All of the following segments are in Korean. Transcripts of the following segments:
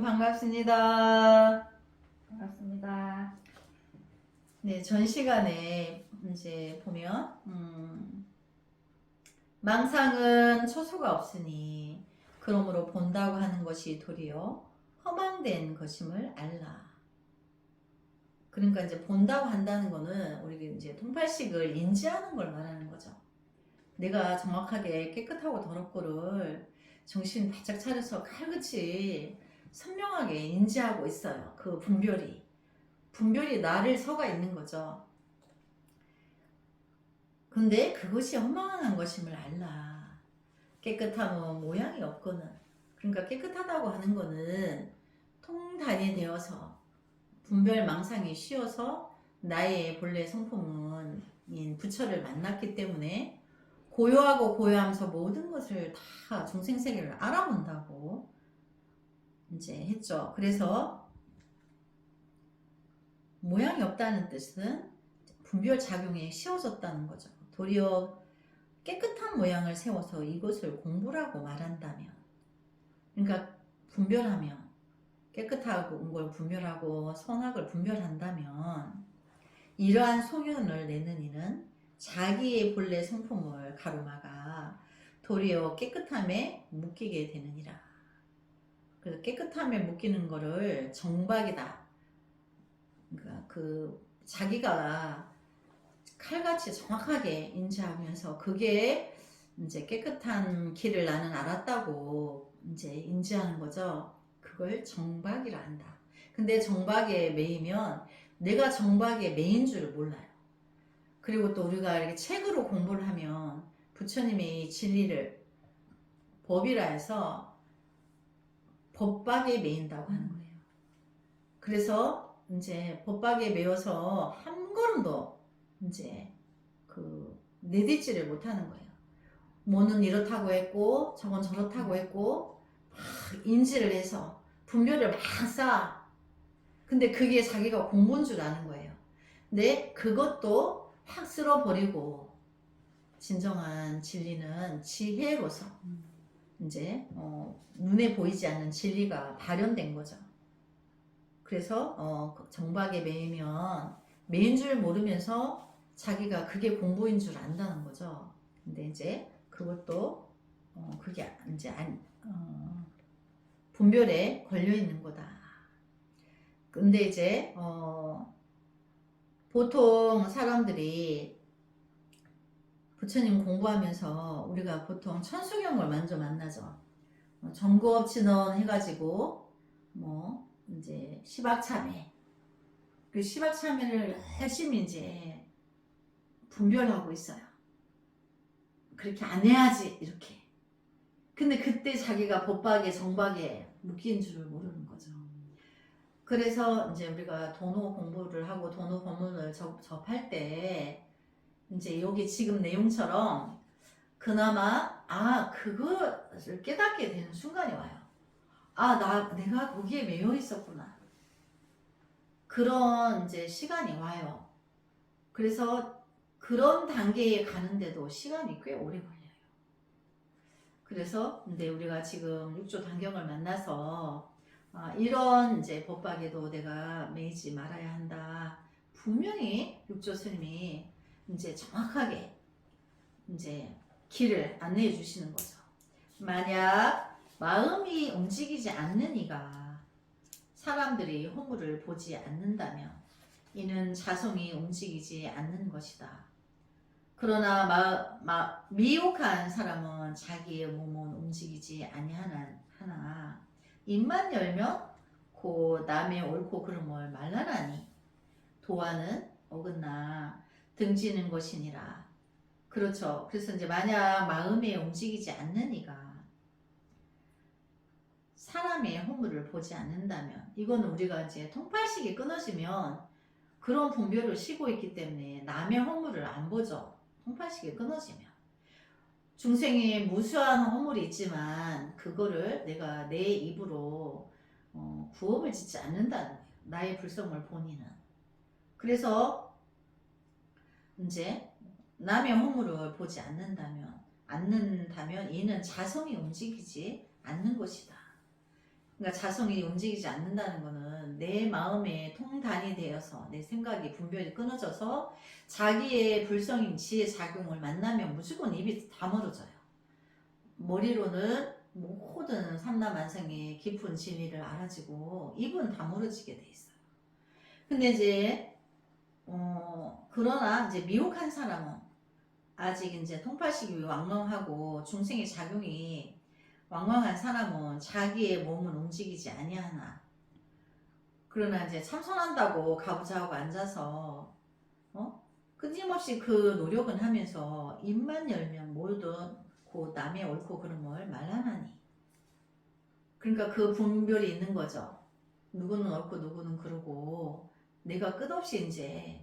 반갑습니다. 반갑습니다. 네, 전 시간에 이제 보면 망상은 처소가 없으니 그러므로 본다고 하는 것이 도리어 허망된 것임을 알라. 그러니까 이제 본다고 한다는 거는 우리가 이제 통팔식을 인지하는 걸 말하는 거죠. 내가 정확하게 깨끗하고 더럽고를 정신 바짝 차려서 칼같이 선명하게 인지하고 있어요. 그 분별이 나를 서가 있는 거죠. 근데 그것이 허망한 것임을 알라. 깨끗함은 모양이 없거든. 그러니까 깨끗하다고 하는 거는 통단이 되어서 분별 망상이 쉬어서 나의 본래 성품은 부처를 만났기 때문에 고요하고 고요하면서 모든 것을 다 중생세계를 알아본다고 이제 했죠. 그래서 모양이 없다는 뜻은 분별 작용이 쉬워졌다는 거죠. 도리어 깨끗한 모양을 세워서 이것을 공부라고 말한다면, 그러니까 분별하면 깨끗하고 걸 분별하고 선악을 분별한다면 이러한 소견을 내는 이는 자기의 본래 성품을 가로막아 도리어 깨끗함에 묶이게 되느니라. 그래서 깨끗함에 묶이는 거를 정박이다. 그러니까 그 자기가 칼같이 정확하게 인지하면서 그게 이제 깨끗한 길을 나는 알았다고 이제 인지하는 거죠. 그걸 정박이라 한다. 근데 정박에 매이면 내가 정박에 매인 줄 몰라요. 그리고 또 우리가 이렇게 책으로 공부를 하면 부처님이 진리를 법이라 해서 법박에 매인다고 하는 거예요. 그래서 이제 법박에 매여서 한 걸음도 이제 그 내딛지를 못하는 거예요. 뭐는 이렇다고 했고 저건 저렇다고 했고 막 인지를 해서 분별을 막 쌓아. 근데 그게 자기가 공부인 줄 아는 거예요. 근데 그것도 확 쓸어버리고 진정한 진리는 지혜로서 이제 눈에 보이지 않는 진리가 발현된 거죠. 그래서 정박에 매이면 매인 줄 모르면서 자기가 그게 공부인 줄 안다는 거죠. 근데 이제 그것도 그게 이제 분별에 걸려 있는 거다. 근데 이제 보통 사람들이 부처님 공부하면서 우리가 보통 천수경을 먼저 만나죠. 정거업진원 해가지고 뭐 이제 시박참회, 그 시박참회를 열심히 이제 분별하고 있어요. 그렇게 안 해야지 이렇게. 근데 그때 자기가 법박에 정박에 묶인 줄을 모르는 거죠. 그래서 이제 우리가 도노 공부를 하고 도노 법문을 접할 때 이제 여기 지금 내용처럼 그나마 그거를 깨닫게 되는 순간이 와요. 내가 거기에 매여 있었구나. 그런 이제 시간이 와요. 그래서 그런 단계에 가는데도 시간이 꽤 오래 걸려요. 그래서 근데 우리가 지금 육조 단경을 만나서 이런 이제 법박에도 내가 매이지 말아야 한다. 분명히 육조 스님이 이제 정확하게 이제 길을 안내해 주시는 거죠. 만약 마음이 움직이지 않는 이가 사람들이 허물을 보지 않는다면 이는 자성이 움직이지 않는 것이다. 그러나 미혹한 사람은 자기의 몸은 움직이지 아니하나 입만 열면 고 남의 옳고 그름을 말라나니 도화는 어긋나 등지는 것이니라. 그렇죠. 그래서 이제 만약 마음에 움직이지 않는 이가 사람의 허물을 보지 않는다면 이거는 우리가 이제 통팔식이 끊어지면 그런 분별을 쉬고 있기 때문에 남의 허물을 안 보죠. 통팔식이 끊어지면 중생에 무수한 허물이 있지만 그거를 내가 내 입으로 구업을 짓지 않는다는 거예요. 나의 불성을 본인은. 그래서 이제 남의 허물을 보지 않는다면 이는 자성이 움직이지 않는 것이다. 그러니까 자성이 움직이지 않는다는 거는 내 마음에 통단이 되어서 내 생각이 분별이 끊어져서 자기의 불성인 지혜 작용을 만나면 무조건 입이 다물어져요. 머리로는 모든 삼라만상의 깊은 진리를 알아지고 입은 다물어지게 돼 있어요. 근데 이제 그러나 이제 미혹한 사람은 아직 이제 통팔식이 왕왕하고 중생의 작용이 왕왕한 사람은 자기의 몸은 움직이지 아니하나. 그러나 이제 참선한다고 가부좌하고 앉아서 끊임없이 그 노력은 하면서 입만 열면 모든 곧 남의 옳고 그름을 말하나니. 그러니까 그 분별이 있는 거죠. 누구는 옳고 누구는 그르고 내가 끝없이 이제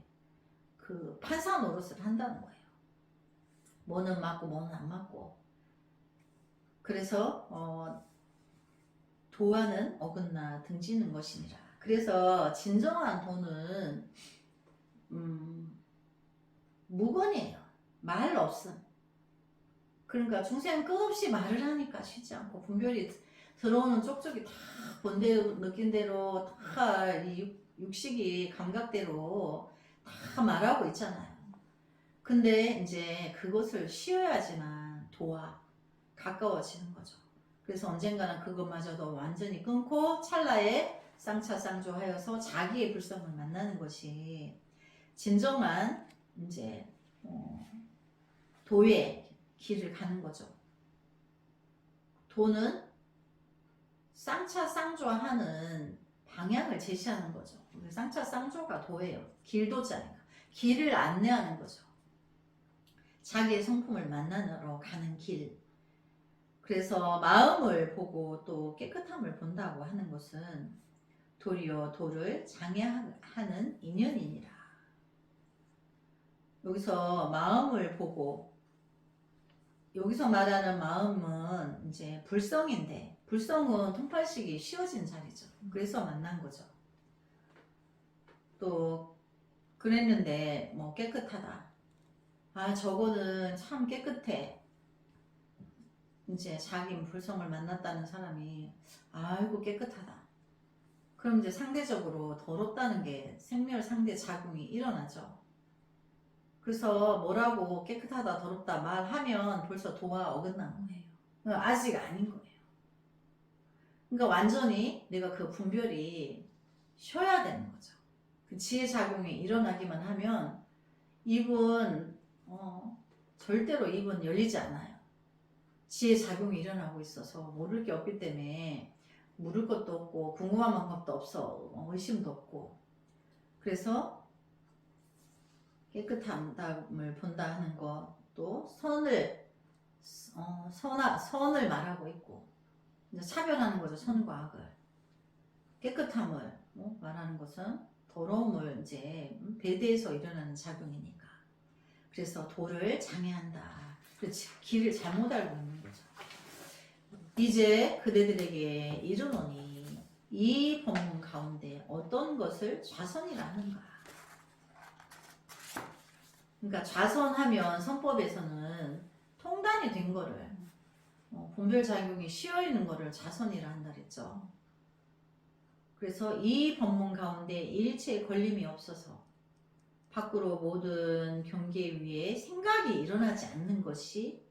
그 판사 노릇을 한다는 거예요. 뭐는 맞고 뭐는 안 맞고. 그래서 도화는 어긋나 등지는 것이니라. 그래서 진정한 도는 무건이에요. 말 없음. 그러니까 중생은 끝없이 말을 하니까 쉬지 않고 분별이 들어오는 쪽쪽이 다 본 대로 느낀 대로 다 이 육식이 감각대로 다 말하고 있잖아요. 근데 이제 그것을 쉬어야지만 도와 가까워지는 거죠. 그래서 언젠가는 그것마저도 완전히 끊고 찰나에 쌍차쌍조하여서 자기의 불성을 만나는 것이 진정한 이제 도의 길을 가는 거죠. 도는 쌍차쌍조하는 방향을 제시하는 거죠. 쌍차쌍조가 도예요. 길도자니까. 길을 안내하는 거죠. 자기의 성품을 만나러 가는 길. 그래서 마음을 보고 또 깨끗함을 본다고 하는 것은 도리어 도를 장애하는 인연이니라. 여기서 마음을 보고, 여기서 말하는 마음은 이제 불성인데, 불성은 통팔식이 쉬워진 자리죠. 그래서 만난 거죠. 또 그랬는데 뭐 깨끗하다. 아, 저거는 참 깨끗해. 이제 자기 불성을 만났다는 사람이 아이고 깨끗하다. 그럼 이제 상대적으로 더럽다는 게 생멸 상대 작용이 일어나죠. 그래서 뭐라고 깨끗하다 더럽다 말하면 벌써 도와 어긋난 거예요. 아직 아닌 거예요. 그러니까 완전히 내가 그 분별이 쉬어야 되는 거죠. 그 지혜 작용이 일어나기만 하면 입은 절대로 입은 열리지 않아요. 지혜 작용이 일어나고 있어서 모를 게 없기 때문에 물을 것도 없고 궁금한 방법도 없어. 의심도 없고. 그래서 깨끗함을 본다 하는 것도 선을 말하고 있고 이제 차별하는 거죠. 선과 악을. 깨끗함을 말하는 것은 더러움을 이제 배대에서 일어나는 작용이니까. 그래서 도를 장애한다. 그렇지. 길을 잘못 알고 있는 거죠. 이제 그대들에게 이르노니 이 법문 가운데 어떤 것을 좌선이라 하는가. 그러니까 좌선하면 선법에서는 통단이 된 거를 분별작용이 쉬어있는 거를 좌선이라 한다 그랬죠. 그래서 이 법문 가운데 일체의 걸림이 없어서 밖으로 모든 경계 위에 생각이 일어나지 않는 것이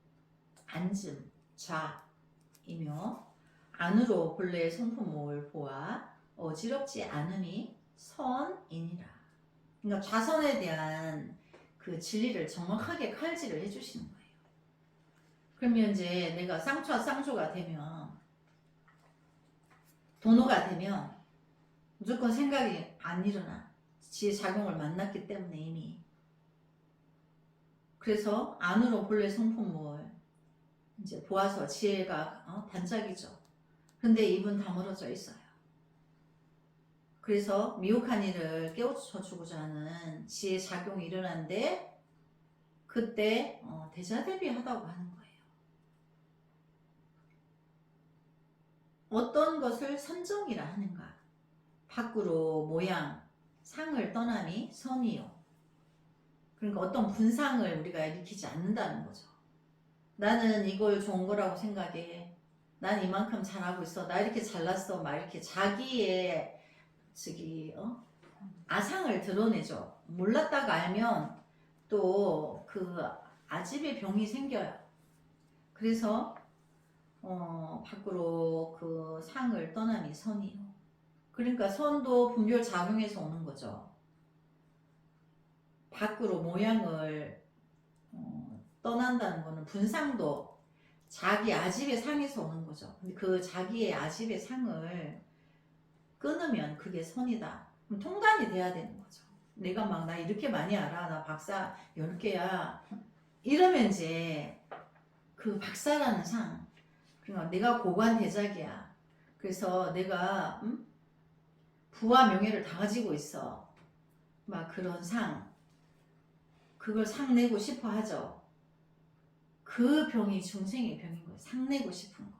안즘, 좌이며 안으로 본래의 성품을 보아 어지럽지 않음이 선이니라. 그러니까 좌선에 대한 그 진리를 정확하게 칼질을 해주시는 거예요. 그러면 이제 내가 쌍조가 되면 도노가 되면 무조건 생각이 안 일어나. 지혜 작용을 만났기 때문에 이미. 그래서 안으로 본래 성품을 이제 보아서 지혜가 반짝이죠. 근데 입은 다물어져 있어요. 그래서 미혹한 이를 깨우쳐주고자 하는 지혜 작용이 일어나는데 그때 대자대비하다고 하는 거예요. 어떤 것을 선정이라 하는가? 밖으로 모양, 상을 떠남이 선이요. 그러니까 어떤 분상을 우리가 일으키지 않는다는 거죠. 나는 이걸 좋은 거라고 생각해. 난 이만큼 잘하고 있어. 나 이렇게 잘났어. 막 이렇게 자기의 아상을 드러내죠. 몰랐다가 알면 또 그 아집의 병이 생겨요. 그래서 밖으로 그 상을 떠남이 선이요. 그러니까 선도 분별 작용해서 오는 거죠. 밖으로 모양을 떠난다는 거는 분상도 자기 아집의 상에서 오는 거죠. 근데 그 자기의 아집의 상을 끊으면 그게 선이다. 그럼 통단이 돼야 되는 거죠. 내가 막 나 이렇게 많이 알아. 나 박사 10개야. 이러면 이제 그 박사라는 상. 그러니까 내가 고관대작이야. 그래서 내가 부와 명예를 다 가지고 있어. 막 그런 상. 그걸 상 내고 싶어 하죠. 그 병이 중생의 병인 거예요. 상 내고 싶은 거.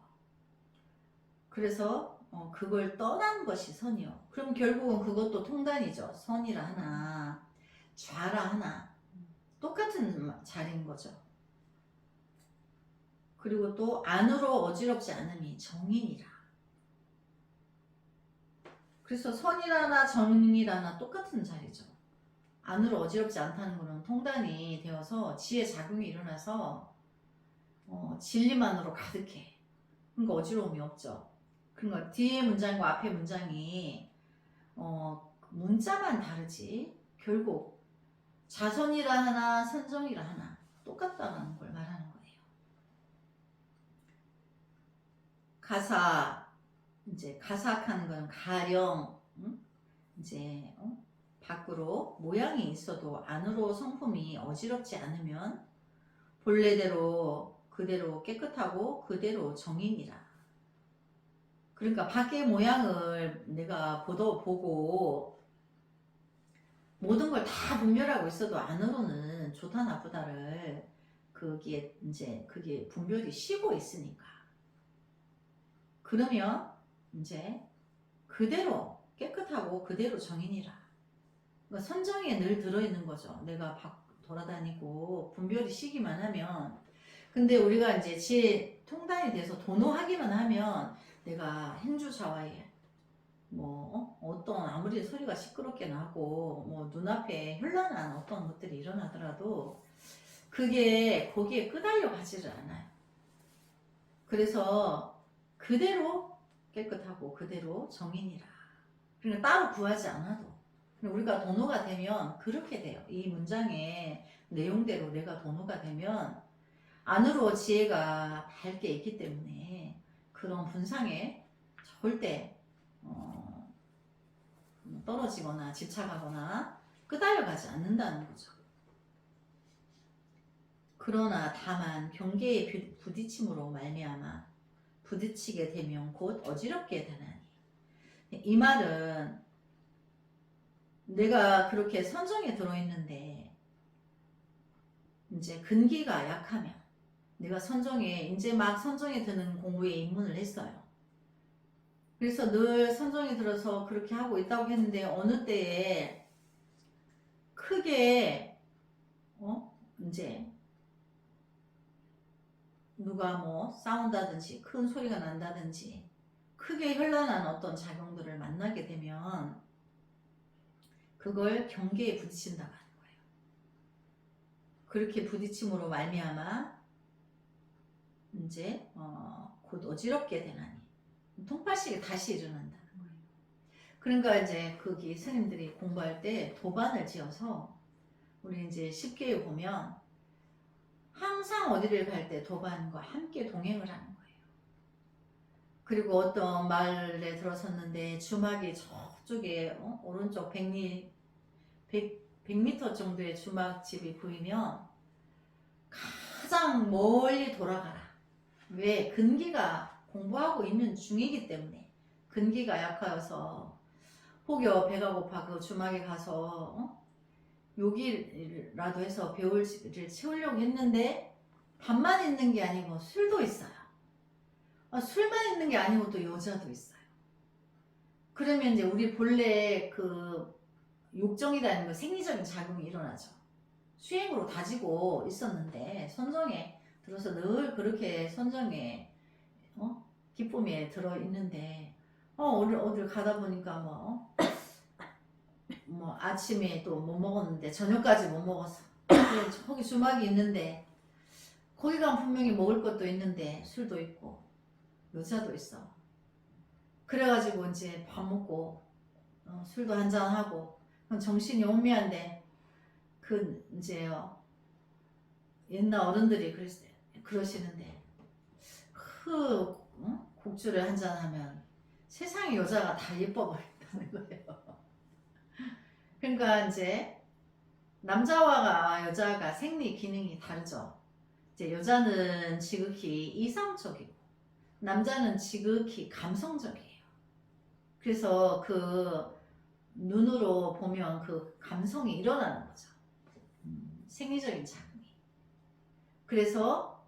그래서 그걸 떠난 것이 선이요. 그럼 결국은 그것도 통단이죠. 선이라 하나, 좌라 하나. 똑같은 자리인 거죠. 그리고 또 안으로 어지럽지 않음이 정인이라. 그래서 선이라나 정인이라나 똑같은 자리죠. 안으로 어지럽지 않다는 것은 통단이 되어서 지혜 작용이 일어나서 진리만으로 가득해. 그러니까 어지러움이 없죠. 그러니까 뒤에 문장과 앞에 문장이 문자만 다르지 결국 자선이라 하나 선정이라 하나 똑같다는 걸 말하는 거예요. 가사 이제 가삭하는 건 가령 이제 밖으로 모양이 있어도 안으로 성품이 어지럽지 않으면 본래대로 그대로 깨끗하고 그대로 정인이라. 그러니까 밖의 모양을 내가 보고 모든 걸 다 분별하고 있어도 안으로는 좋다 나쁘다를 그게 분별이 쉬고 있으니까. 그러면 이제 그대로 깨끗하고 그대로 정인이라. 그러니까 선정에 늘 들어있는 거죠. 내가 돌아다니고 분별이 쉬기만 하면. 근데 우리가 이제 지혜 통단이 돼서 도노하기만 하면 내가 행주자와에 어떤 아무리 소리가 시끄럽게 나고 눈앞에 현란한 어떤 것들이 일어나더라도 그게 거기에 끄달려 가지를 않아요. 그래서 그대로 깨끗하고 그대로 정인이라. 그러니까 따로 구하지 않아도 우리가 도노가 되면 그렇게 돼요. 이 문장의 내용대로 내가 도노가 되면 안으로 지혜가 밝게 있기 때문에 그런 분상에 절대 떨어지거나 집착하거나 끄달려가지 않는다는 거죠. 그러나 다만 경계에 부딪힘으로 말미암아 부딪히게 되면 곧 어지럽게 되나니. 이 말은 내가 그렇게 선정에 들어있는데 이제 근기가 약하면 내가 이제 막 선정에 드는 공부에 입문을 했어요. 그래서 늘 선정에 들어서 그렇게 하고 있다고 했는데 어느 때에 크게 이제 누가 싸운다든지 큰 소리가 난다든지 크게 현란한 어떤 작용들을 만나게 되면 그걸 경계에 부딪힌다고 하는 거예요. 그렇게 부딪힘으로 말미암아 이제 곧 어지럽게 되나니 통파식이 다시 일어난다는 거예요. 그러니까 이제 거기 스님들이 공부할 때 도반을 지어서 우리 이제 쉽게 보면 항상 어디를 갈 때 도반과 함께 동행을 하는 거예요. 그리고 어떤 마을에 들어섰는데 주막이 저쪽에 오른쪽 100m 정도의 주막집이 보이면 가장 멀리 돌아가라. 왜? 근기가 공부하고 있는 중이기 때문에. 근기가 약하여서 혹여 배가 고파 그 주막에 가서 요기라도 해서 배울을 채우려고 했는데 밥만 있는 게 아니고 술도 있어요. 술만 있는 게 아니고 또 여자도 있어요. 그러면 이제 우리 본래 그 욕정이라는 거 생리적인 작용이 일어나죠. 수행으로 다지고 있었는데 선정에 들어서 늘 그렇게 선정에 기쁨에 들어 있는데 어딜 가다 보니까 뭐 아침에 또 못 먹었는데 저녁까지 못 먹었어. 그래, 거기 주막이 있는데 거기 가면 분명히 먹을 것도 있는데 술도 있고 여자도 있어. 그래가지고 이제 밥 먹고 술도 한잔 하고 정신이 혼미한데 그 이제 옛날 어른들이 그러시는데 국주를 한잔 하면 세상의 여자가 다 예뻐 버린다는 거예요. 그러니까 이제 남자와 여자가 생리 기능이 다르죠. 이제 여자는 지극히 이성적이고 남자는 지극히 감성적이에요. 그래서 그 눈으로 보면 그 감성이 일어나는 거죠. 생리적인 작용이. 그래서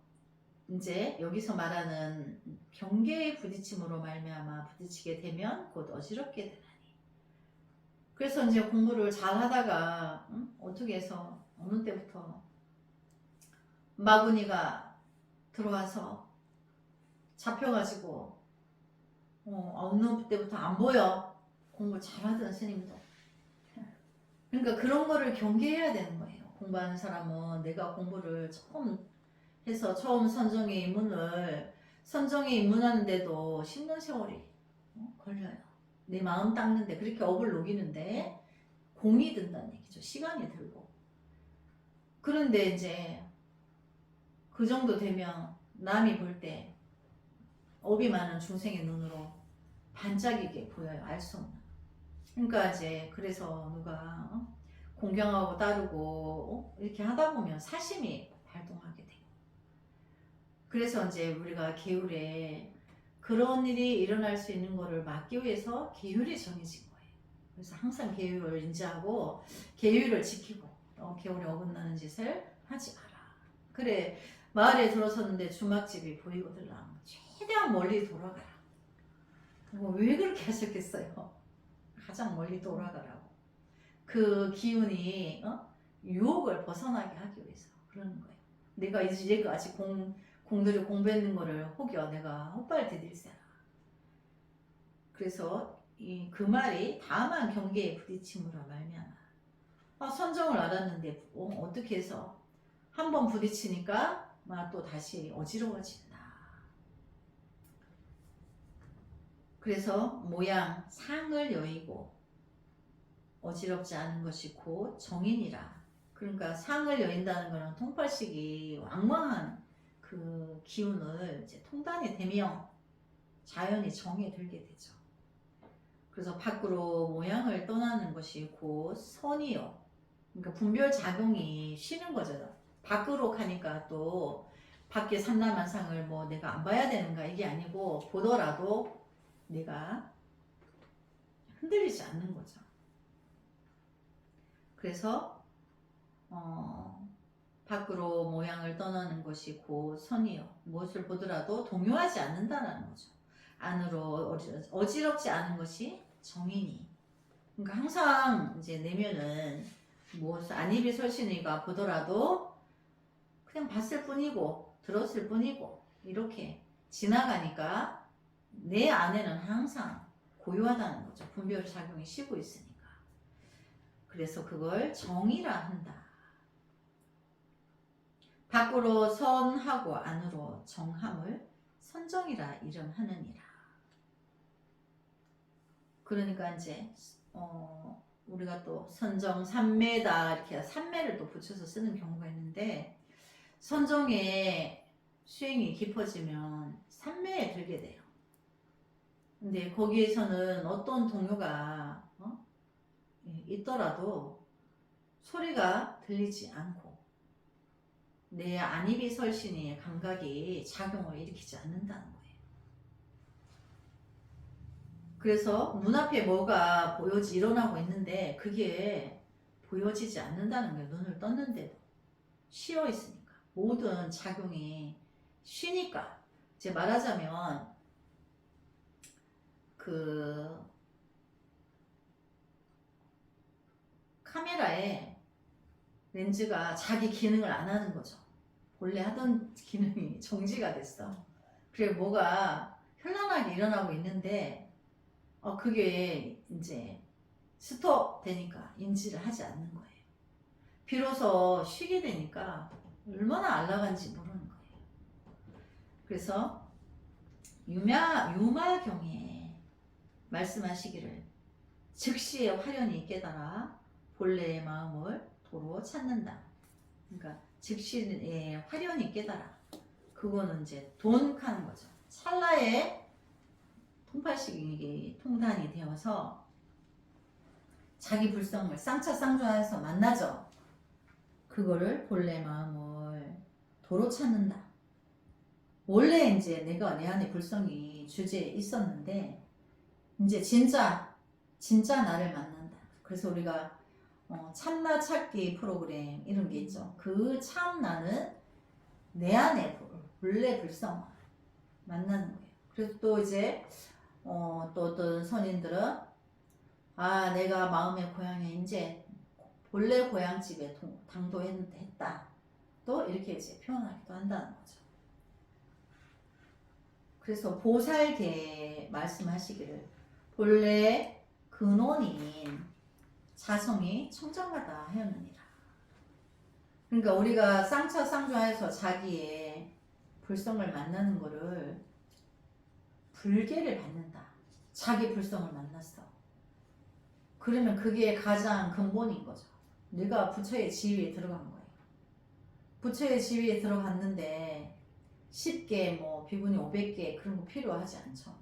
이제 여기서 말하는 경계의 부딪힘으로 말미암아 부딪히게 되면 곧 어지럽게 되나니. 그래서 이제 공부를 잘 하다가 어떻게 해서 어느 때부터 마구니가 들어와서 잡혀가지고 어느 때부터 안 보여. 공부 잘하던 스님도. 그러니까 그런 거를 경계해야 되는 거예요. 공부하는 사람은 내가 공부를 처음 선정에 입문하는데도 10년 세월이 걸려요. 내 마음 닦는데 그렇게 업을 녹이는데 공이 든다는 얘기죠. 시간이 들고. 그런데 이제 그 정도 되면 남이 볼 때 업이 많은 중생의 눈으로 반짝이게 보여요. 알 수 없는. 그러니까 이제 그래서 누가 공경하고 따르고 이렇게 하다 보면 사심이 발동하게 돼요. 그래서 이제 우리가 계율에 그런 일이 일어날 수 있는 거를 막기 위해서 계율이 정해진 거예요. 그래서 항상 계율을 인지하고 계율을 지키고 계율에 어긋나는 짓을 하지 마라. 그래, 마을에 들어섰는데 주막집이 보이거들랑 최대한 멀리 돌아가라. 왜 그렇게 하셨겠어요? 가장 멀리 돌아가라고. 그 기운이 유혹을 벗어나게 하기 위해서 그러는 거예요. 내가 이제 아직 공들여 공부했는 거를 혹여 내가 헛발 디딜세라. 그래서 그 말이 다만 경계에 부딪힘으로 말미암아. 선정을 알았는데 어떻게 해서 한번 부딪히니까 또 다시 어지러워진다. 그래서 모양 상을 여의고 어지럽지 않은 것이 곧 정인이라. 그러니까 상을 여인다는 것은 통팔식이 왕왕한 그 기운을 이제 통단이 되며 자연이 정에 들게 되죠. 그래서 밖으로 모양을 떠나는 것이 곧 선이요. 그러니까 분별 작용이 쉬는 거죠. 밖으로 가니까 또 밖에 삼라만상을 내가 안 봐야 되는가 이게 아니고 보더라도 내가 흔들리지 않는 거죠. 그래서 밖으로 모양을 떠나는 것이 곧 선이요. 무엇을 보더라도 동요하지 않는다는 거죠. 안으로 어지럽지 않은 것이 정인이. 그러니까 항상 이제 내면은 무엇을 안입이 설신이가 보더라도 그냥 봤을 뿐이고 들었을 뿐이고 이렇게 지나가니까 내 안에는 항상 고요하다는 거죠. 분별 작용이 쉬고 있으니까. 그래서 그걸 정이라 한다. 밖으로 선하고 안으로 정함을 선정이라 이름하느니라. 그러니까 이제 우리가 또 선정 삼매다 이렇게 삼매를 또 붙여서 쓰는 경우가 있는데 선정의 수행이 깊어지면 삼매에 들게 돼요. 근데 거기에서는 어떤 동요가 있더라도 소리가 들리지 않고 내 안입이 설신의 감각이 작용을 일으키지 않는다는 거예요. 그래서 눈앞에 뭐가 일어나고 있는데 그게 보여지지 않는다는 거예요. 눈을 떴는데도 쉬어 있으니까 모든 작용이 쉬니까. 이제 말하자면 그 카메라에 렌즈가 자기 기능을 안 하는 거죠. 본래 하던 기능이 정지가 됐어. 그래 뭐가 현란하게 일어나고 있는데 그게 이제 스톱 되니까 인지를 하지 않는 거예요. 비로소 쉬게 되니까 얼마나 안락한지 모르는 거예요. 그래서 유마경에 말씀하시기를 즉시의 화련이 깨달아 본래의 마음을 도로 찾는다. 그러니까 즉시의 화련이 깨달아. 그거는 이제 돈하는 거죠. 찰나에 통팔식이 통단이 되어서 자기 불성을 쌍차쌍조하여서 만나죠. 그거를 본래 마음을 도로 찾는다. 원래 이제 내가 내 안에 불성이 주제에 있었는데 이제 진짜 나를 만난다. 그래서 우리가 참나 찾기 프로그램 이런 게 있죠. 그 참나는 내 안에 본래 불성 만나는 거예요. 그래서 또 이제 또 어떤 선인들은 내가 마음의 고향에 이제 본래 고향집에 당도했다. 또 이렇게 이제 표현하기도 한다는 거죠. 그래서 보살계 말씀하시기를 본래 근원인 자성이 청정하다 하였느니라. 그러니까 우리가 쌍차쌍조하여서 자기의 불성을 만나는 거를 불계를 받는다. 자기 불성을 만났어. 그러면 그게 가장 근본인 거죠. 내가 부처의 지위에 들어간 거예요. 부처의 지위에 들어갔는데 10개 비구니 500개 그런 거 필요하지 않죠.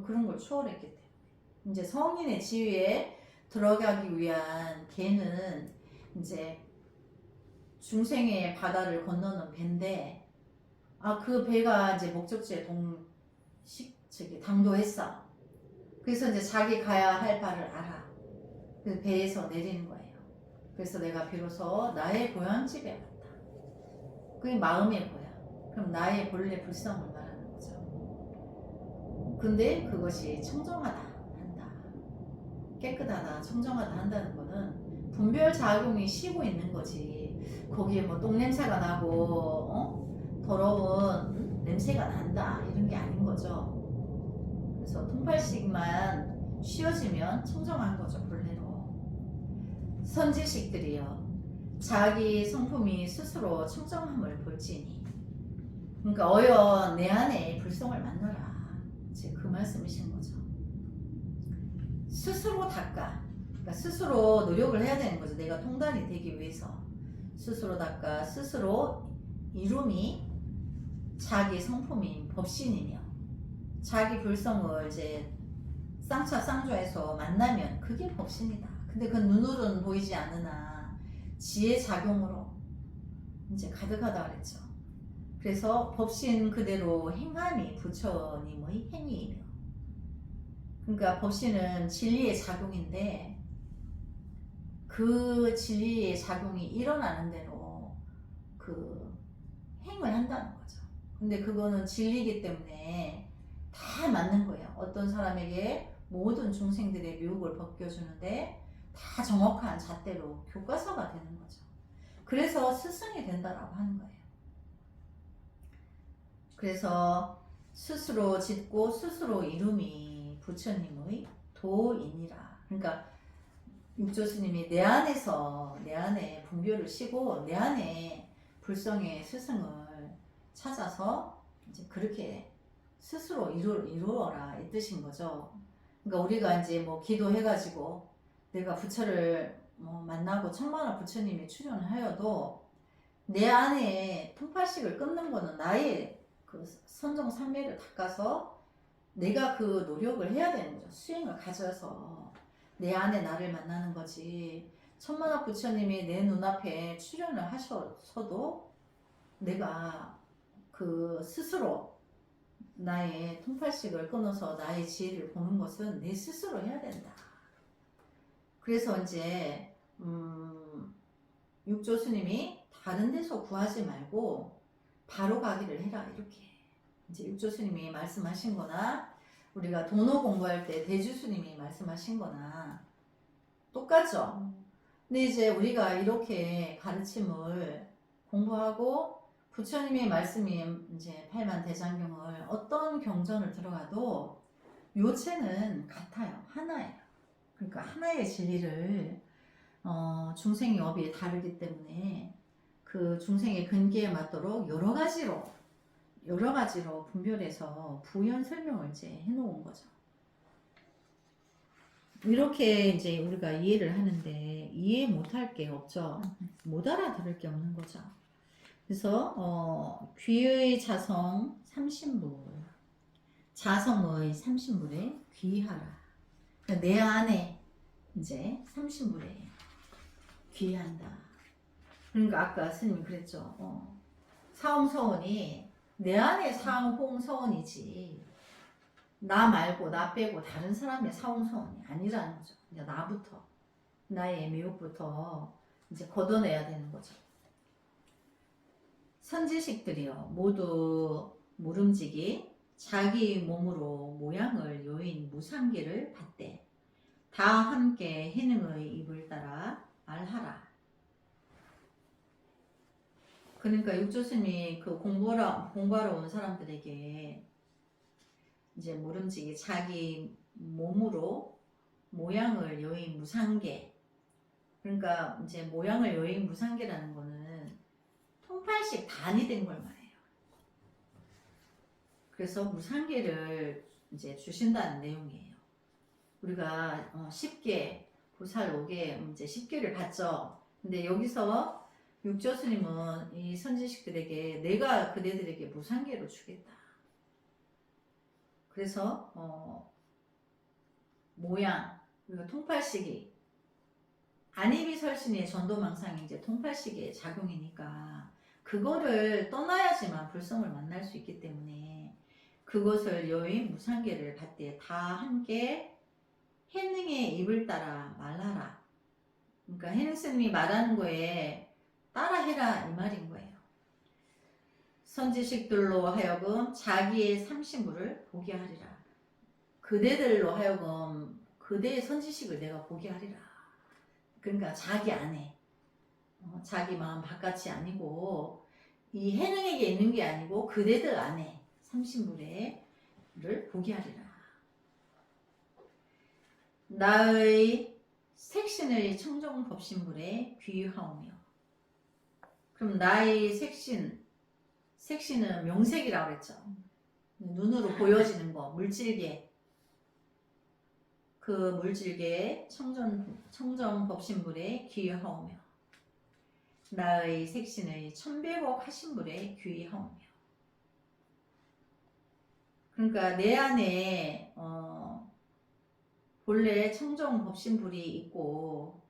그런 걸 초월했기 때문에 이제 성인의 지위에 들어가기 위한 개는 이제 중생의 바다를 건너는 배인데 그 배가 이제 목적지에 당도했어. 그래서 이제 자기 가야 할 바를 알아. 그 배에서 내리는 거예요. 그래서 내가 비로소 나의 고향집에 왔다. 그게 마음의 고향. 그럼 나의 본래 불성을 말하는 거죠. 근데 그것이 청정하다 한다. 깨끗하다, 청정하다 한다는 거는 분별 작용이 쉬고 있는 거지. 거기에 똥냄새가 나고 더러운 냄새가 난다 이런 게 아닌 거죠. 그래서 통팔식만 쉬어지면 청정한 거죠. 본래로. 선지식들이요. 자기 성품이 스스로 청정함을 볼지니. 그러니까 어여 내 안에 불성을 만나라. 이제 그 말씀이신 거죠. 스스로 닦아. 그러니까 스스로 노력을 해야 되는 거죠. 내가 통단이 되기 위해서. 스스로 닦아. 스스로 이룸이 자기 성품인 법신이며 자기 불성을 이제 쌍차쌍조해서 만나면 그게 법신이다. 근데 그 눈으로는 보이지 않으나 지혜 작용으로 이제 가득하다 그랬죠. 그래서 법신 그대로 행함이 부처님의 행위이며, 그러니까 법신은 진리의 작용인데 그 진리의 작용이 일어나는 대로 그 행을 한다는 거죠. 근데 그거는 진리이기 때문에 다 맞는 거예요. 어떤 사람에게 모든 중생들의 유혹을 벗겨주는데 다 정확한 잣대로 교과서가 되는 거죠. 그래서 스승이 된다라고 하는 거예요. 그래서 스스로 짓고 스스로 이룸이 부처님의 도이니라. 그러니까 육조스님이 내 안에 분별을 쉬고 내 안에 불성의 스승을 찾아서 이제 그렇게 스스로 이루어라 이 뜻인 거죠. 그러니까 우리가 이제 기도해가지고 내가 부처를 만나고 천만화 부처님이 출연을 하여도 내 안에 통팔식을 끊는 거는 나의 그 선정산매를 닦아서 내가 그 노력을 해야 되는 거죠. 수행을 가져서 내 안에 나를 만나는 거지. 천만화 부처님이 내 눈앞에 출연을 하셔서도 내가 그 스스로 나의 통팔식을 끊어서 나의 지혜를 보는 것은 내 스스로 해야 된다. 그래서 이제 육조스님이 다른 데서 구하지 말고 바로 가기를 해라 이렇게 이제 육조스님이 말씀하신 거나 우리가 도노 공부할 때 대주스님이 말씀하신 거나 똑같죠. 근데 이제 우리가 이렇게 가르침을 공부하고 부처님의 말씀이 이제 팔만대장경을 어떤 경전을 들어가도 요체는 같아요. 하나예요. 그러니까 하나의 진리를 중생의 업이 다르기 때문에 그 중생의 근기에 맞도록 여러 가지로 분별해서 부연 설명을 이제 해놓은 거죠. 이렇게 이제 우리가 이해를 하는데 이해 못할 게 없죠. 못 알아들을 게 없는 거죠. 그래서 귀의 자성 30물, 자성의 30물에 귀하라. 그러니까 내 안에 이제 30물에 귀한다. 그러니까 아까 스님이 그랬죠. 사홍서원이 내 안에 사홍서원이지 나 말고 나 빼고 다른 사람의 사홍서원이 아니라는 거죠. 이제 나부터 나의 애미욕부터 이제 걷어내야 되는 거죠. 선지식들이요 모두 모름지기 자기 몸으로 모양을 요인 무상기를 받되 다 함께 해능의 입을 따라 말하라. 그러니까 육조스님이 그 공부하러 온 사람들에게 이제 모름지기 자기 몸으로 모양을 요인 무상계, 그러니까 이제 모양을 요인 무상계라는 거는 통팔식 단이 된 걸 말해요. 그래서 무상계를 이제 주신다는 내용이에요. 우리가 10개 보살 5개 이제 10개를 받죠. 근데 여기서 육조스님은 이 선지식들에게 내가 그대들에게 무상계로 주겠다. 그래서 모양, 그리고 통팔식이 안이비설신의 전도망상이 이제 통팔식의 작용이니까 그거를 떠나야지만 불성을 만날 수 있기 때문에 그것을 여인 무상계를 받되 다 함께 해능의 입을 따라 말하라. 그러니까 해능스님이 말하는 거에 따라해라 이 말인 거예요. 선지식들로 하여금 자기의 삼신물을 보게 하리라. 그대들로 하여금 그대의 선지식을 내가 보게 하리라. 그러니까 자기 안에 자기 마음 바깥이 아니고 이 해능에게 있는 게 아니고 그대들 안에 삼신물을 보게 하리라. 나의 색신의 청정법신물에 귀하오며. 그럼 나의 색신은 명색이라고 했죠. 눈으로 보여지는 거, 물질계. 그 물질계의 청정법신물에 귀하오며 나의 색신의 천백억 하신물에 귀하오며. 그러니까 내 안에 본래 청정법신물이 있고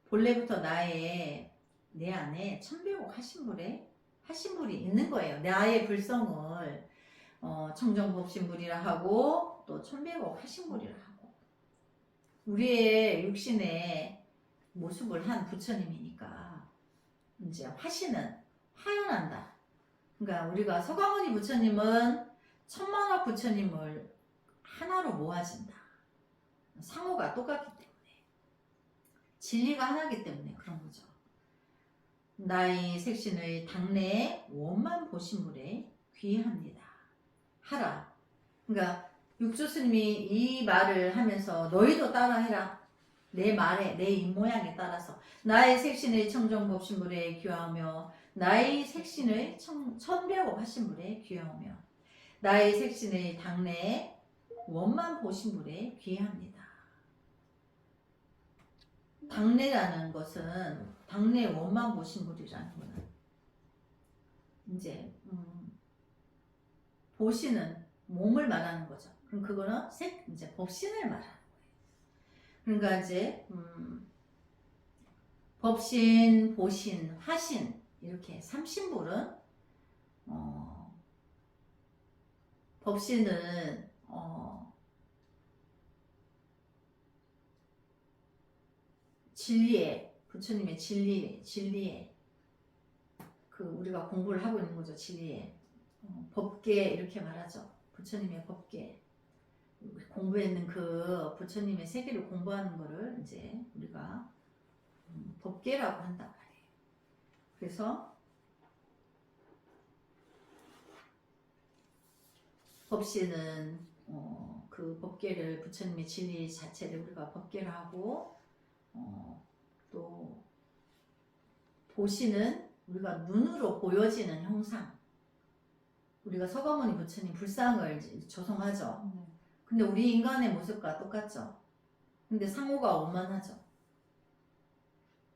본래부터 내 안에 천백억 하신물이 있는 거예요. 나의 불성을 청정법신물이라 하고 또 천백억 하신물이라 하고 우리의 육신의 모습을 한 부처님이니까 이제 화신은 화연한다. 그러니까 우리가 서가모니 부처님은 천만화 부처님을 하나로 모아진다. 상호가 똑같기 때문에 진리가 하나이기 때문에 그런 거죠. 나의 색신의 당내 원만 보신물에 귀합니다. 하라. 그러니까 육조스님이 이 말을 하면서 너희도 따라해라. 내 말에 내 입모양에 따라서 나의 색신의 청정법신물에 귀하오며 나의 색신의 천백억 하신물에 귀하오며 나의 색신의 당내 원만 보신물에 귀합니다. 당내라는 것은 당내 원만 보신물이라는 거는 이제 보시는 몸을 말하는 거죠. 그럼 그거는 이제 법신을 말하는 거예요. 그러니까 이제 법신, 보신, 화신 이렇게 삼신물은 법신은 진리에 부처님의 진리에 그 우리가 공부를 하고 있는 거죠. 진리에 법계 이렇게 말하죠. 부처님의 법계 공부했는 그 부처님의 세계를 공부하는 거를 이제 우리가 법계라고 한단 말이에요. 그래서 법신은 그 법계를 부처님의 진리 자체를 우리가 법계를 하고 또 보시는 우리가 눈으로 보여지는 형상. 우리가 서가모니 부처님 불상을 조성하죠. 근데 우리 인간의 모습과 똑같죠. 근데 상호가 원만하죠.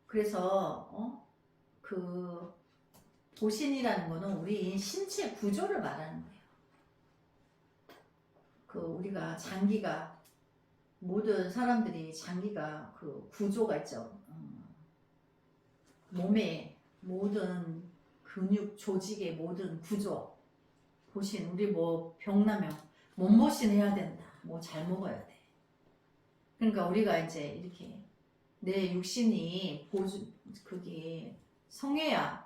그래서 그 보신이라는 거는 우리 신체 구조를 말하는 거예요. 그 우리가 장기가 모든 사람들이 장기가 그 구조가 있죠. 몸의 모든 근육 조직의 모든 구조 보신 우리 뭐 병나면 몸보신 해야 된다. 뭐 잘 먹어야 돼. 그러니까 우리가 이제 이렇게 내 육신이 그게 성해야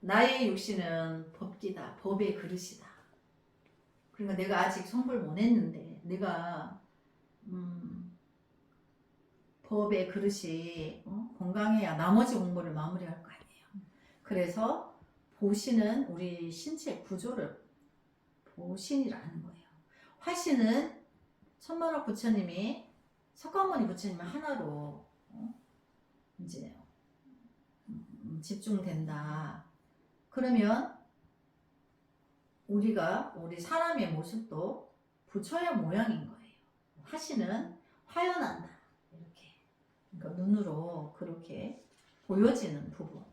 나의 육신은 법기다. 법의 그릇이다. 그러니까 내가 아직 성불 못 했는데 내가 법의 그릇이 건강해야 나머지 공부를 마무리할 거 아니에요. 그래서 보신은 우리 신체 구조를 보신이라는 거예요. 화신은 천만옥 부처님이 석가모니 부처님을 하나로 이제 집중된다. 그러면 우리 사람의 모습도 부처의 모양인 거예요. 화신은 화연한다. 이렇게. 그러니까 눈으로 그렇게 보여지는 부분.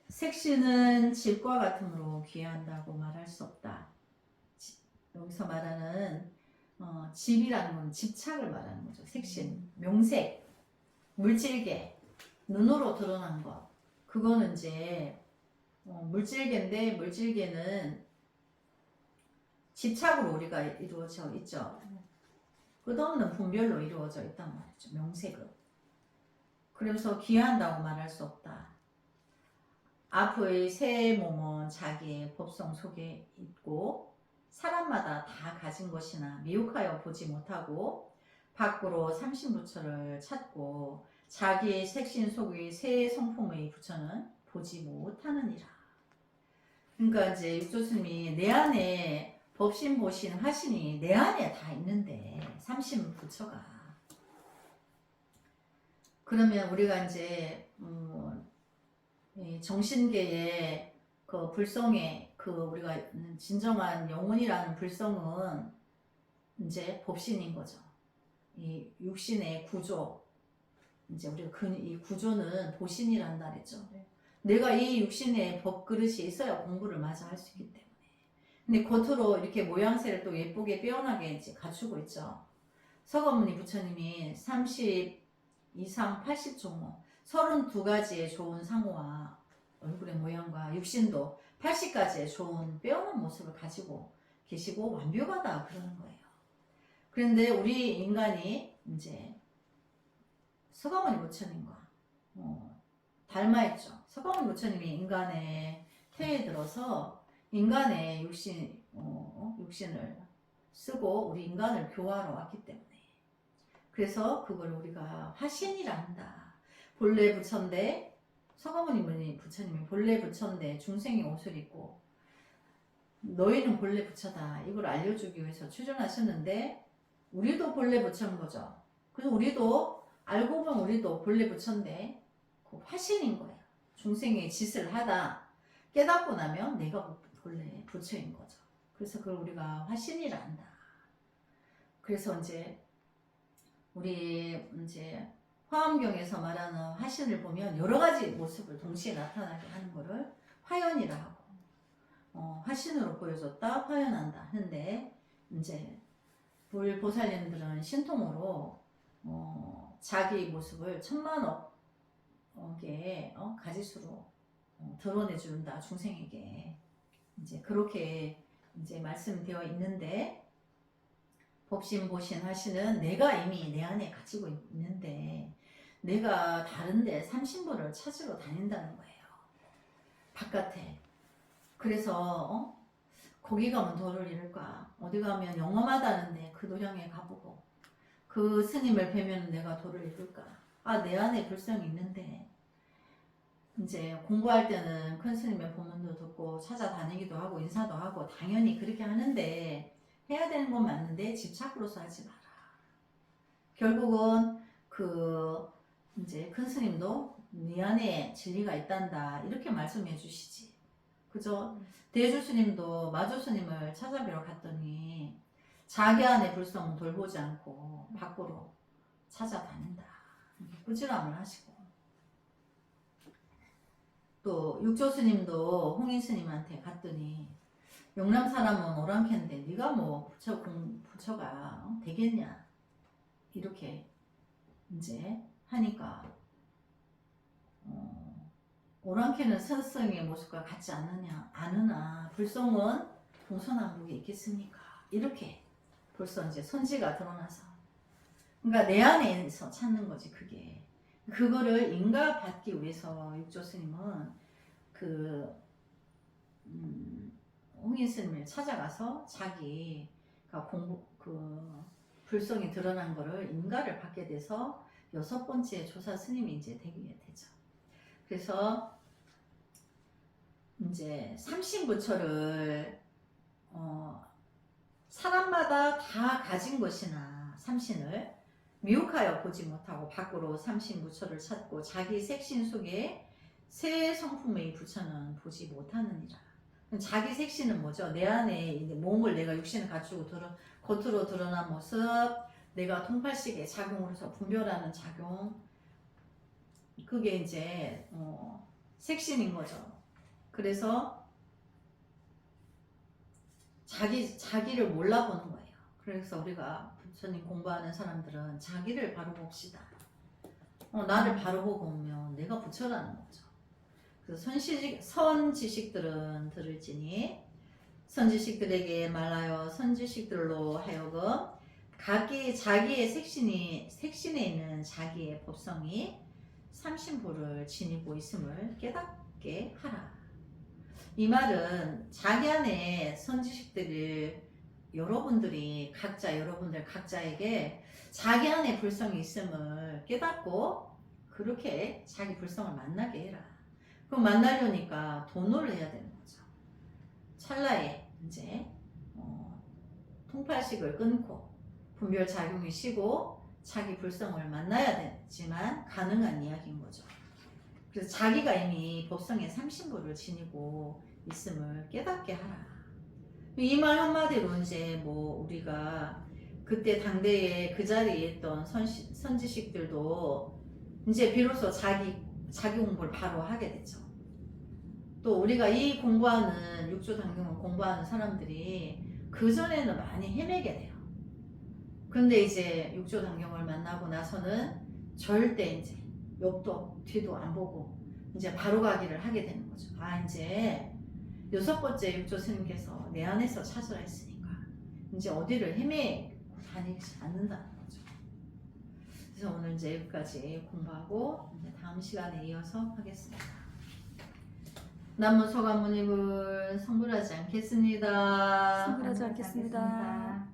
색신은 집과 같음으로 귀한다고 말할 수 없다. 여기서 말하는 집이라는 건 집착을 말하는 거죠. 색신, 명색, 물질계, 눈으로 드러난 것. 그거는 이제 물질계인데 물질계는 집착으로 우리가 이루어져 있죠. 끝없는 분별로 이루어져 있단 말이죠. 명색은. 그래서 귀한다고 말할 수 없다. 앞의 새 몸은 자기의 법성 속에 있고 사람마다 다 가진 것이나 미혹하여 보지 못하고 밖으로 삼신부처를 찾고 자기의 색신 속의 새 성품의 부처는 보지 못하느니라. 그러니까 이제 육조스님이 내 안에 법신, 보신, 화신이 내 안에 다 있는데 삼신부처가 그러면 우리가 이제 정신계의 그 불성의 그 우리가 진정한 영혼이라는 불성은 이제 법신인 거죠. 이 육신의 구조, 이제 우리가 이 구조는 보신이란다 그랬죠. 내가 이 육신의 법그릇이 있어야 공부를 마저 할 수 있기 때문에. 근데 겉으로 이렇게 모양새를 또 예쁘게 빼어나게 이제 갖추고 있죠. 서가모니 부처님이 30 이상 80종모 32가지의 좋은 상호와 얼굴의 모양과 육신도 80가지의 좋은 빼어난 모습을 가지고 계시고 완벽하다 그러는 거예요. 그런데 우리 인간이 이제 서가모니 부처님과 닮아있죠. 서가모니 부처님이 인간의 태에 들어서 인간의 육신을 쓰고 우리 인간을 교화하러 왔기 때문에 그래서 그걸 우리가 화신이라 한다. 본래 부처인데 서가모니 부처님이 본래 부처인데 중생의 옷을 입고 너희는 본래 부처다. 이걸 알려주기 위해서 출전하셨는데 우리도 본래 부처인 거죠. 그래서 우리도 알고 보면 우리도 본래 부처인데 그 화신인 거예요. 중생의 짓을 하다 깨닫고 나면 내가 본래 부처인 거죠. 그래서 그걸 우리가 화신이라 한다. 그래서 이제 우리 이제 화엄경에서 말하는 화신을 보면 여러 가지 모습을 동시에 나타나게 하는 거를 화연이라 하고 화신으로 보여줬다 화연한다 하는데 이제 불보살님들은 신통으로 자기 모습을 천만억의 가지수로 드러내준다 중생에게 이제 그렇게 이제 말씀되어 있는데 법신, 보신, 화신은 내가 이미 내 안에 가지고 있는데 내가 다른데 삼신부를 찾으러 다닌다는 거예요. 바깥에. 그래서 거기 가면 도를 잃을까? 어디 가면 영험하다는데 그 도량에 가보고 그 스님을 뵈면 내가 도를 잃을까? 아, 내 안에 불성이 있는데 이제 공부할 때는 큰 스님의 법문도 듣고 찾아다니기도 하고 인사도 하고 당연히 그렇게 하는데 해야 되는 건 맞는데 집착으로서 하지 마라. 결국은 그 이제 큰 스님도 네 안에 진리가 있단다 이렇게 말씀해 주시지. 그죠? 대주 스님도 마조 스님을 찾아뵈러 갔더니 자기 안에 불성은 돌보지 않고 밖으로 찾아다닌다. 꾸지람을 하시고 또 육조 스님도 홍인 스님한테 갔더니 영남 사람은 오랑캐인데 네가 뭐 부처가 되겠냐 이렇게 이제 하니까 오랑캐는 선성의 모습과 같지 않으나 불성은 동서남북에 있겠습니까? 이렇게 벌써 이제 선지가 드러나서 그러니까 내 안에서 찾는 거지 그게. 그거를 인가받기 위해서 육조 스님은 홍인 스님을 찾아가서 자기가 불성이 드러난 거를 인가를 받게 돼서 6번째 조사 스님이 이제 되게 되죠. 그래서 이제 삼신부처를 사람마다 다 가진 것이나 삼신을 미혹하여 보지 못하고 밖으로 삼신부처를 찾고 자기 색신 속에 새 성품의 부처는 보지 못하느니라. 자기 색신은 뭐죠? 내 안에 이제 몸을 내가 육신을 갖추고 겉으로 드러난 모습, 내가 통팔식의 작용으로서 분별하는 작용, 그게 이제 색신인 거죠. 그래서 자기를 몰라보는 거예요. 그래서 우리가 부처님 공부하는 사람들은 자기를 바로 봅시다. 나를 바로 보고 오면 내가 부처라는 거죠. 그래서 선지식들은 들을지니 선지식들에게 말하여 선지식들로 하여금 각기 자기의 색신에 있는 자기의 법성이 삼신부를 지니고 있음을 깨닫게 하라. 이 말은 자기 안에 선지식들을 여러분들 각자에게 자기 안에 불성이 있음을 깨닫고 그렇게 자기 불성을 만나게 해라. 그럼 만나려니까 돈을 해야 되는 거죠. 찰나에 이제 통팔식을 끊고 분별작용이 쉬고 자기 불성을 만나야 되지만 가능한 이야기인 거죠. 그래서 자기가 이미 법성의 삼신부를 지니고 있음을 깨닫게 하라. 이 말 한마디로 이제 뭐 우리가 그때 당대에 그 자리에 있던 선지식들도 이제 비로소 자기 공부를 바로 하게 됐죠. 또 우리가 이 공부하는 육조당경을 공부하는 사람들이 그 전에는 많이 헤매게 돼요. 근데 이제 육조당경을 만나고 나서는 절대 이제 옆도 뒤도 안 보고 이제 바로 가기를 하게 되는 거죠. 이제 6번째 육조 스님께서 내 안에서 찾으라 했으니까 이제 어디를 헤매고 다니지 않는다는 거죠. 그래서 오늘 이제 여기까지 공부하고 이제 다음 시간에 이어서 하겠습니다. 남은 소감문입을 성불하지 않겠습니다. 성불하지 않겠습니다.